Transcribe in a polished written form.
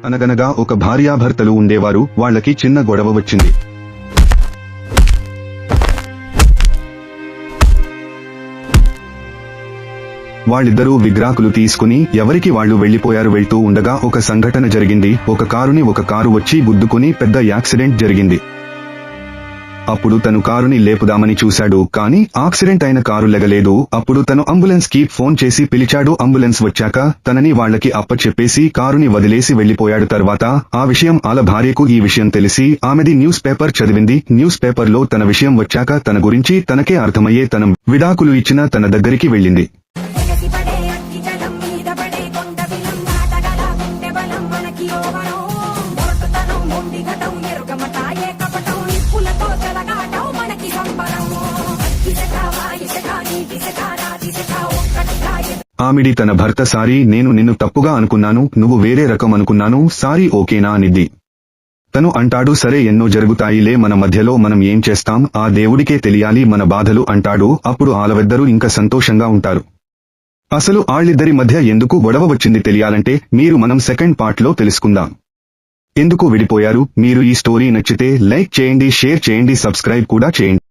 అనగనగా ఒక భార్యాభర్తలు ఉండేవారు. వాళ్ళకి చిన్న గొడవ వచ్చింది. వాళ్ళిద్దరూ విగ్రాకులు తీసుకుని ఎవరికి వాళ్ళు వెళ్లిపోయారు. వెళ్తూ ఉండగా ఒక సంఘటన జరిగింది. ఒక కారు వచ్చి గుద్దుకుని పెద్ద యాక్సిడెంట్ జరిగింది. అప్పుడు తను కారుని లేపుదామని చూశాడు, కానీ యాక్సిడెంట్ అయిన కారు లెగలేదు. అప్పుడు తను అంబులెన్స్ కి ఫోన్ చేసి పిలిచాడు. అంబులెన్స్ వచ్చాక తనని వాళ్ళకి అప్పచెప్పేసి కారుని వదిలేసి వెళ్లిపోయాడు. తర్వాత ఆ విషయం ఆల భార్యకు ఈ విషయం తెలిసి ఆమెది న్యూస్ పేపర్ చదివింది. న్యూస్ పేపర్ లో తన విషయం వచ్చాక తన గురించి తనకే అర్థమయ్యే తన విడాకులు ఇచ్చిన తన దగ్గరికి వెళ్ళింది. ఆమెడి తన భర్త సారీ, నేను నిన్ను తప్పుగా అనుకున్నాను, నువ్వు వేరే రకం అనుకున్నాను, సారీ ఓకేనా అనిద్ది. తను అంటాడు, సరే ఎన్నో జరుగుతాయిలే మన మధ్యలో, మనం ఏం చేస్తాం, ఆ దేవుడికే తెలియాలి మన బాధలు అంటాడు. అప్పుడు ఆలవిద్దరూ ఇంకా సంతోషంగా ఉంటారు. అసలు ఆళ్ళిద్దరి మధ్య ఎందుకు గొడవ వచ్చింది తెలియాలంటే మనం సెకండ్ పార్ట్ లో తెలుసుకుందాం. ఎందుకు విడిపోయారు? మీరు ఈ స్టోరీ నచ్చితే లైక్ చేయండి, షేర్ చేయండి, సబ్స్క్రైబ్ కూడా చేయండి.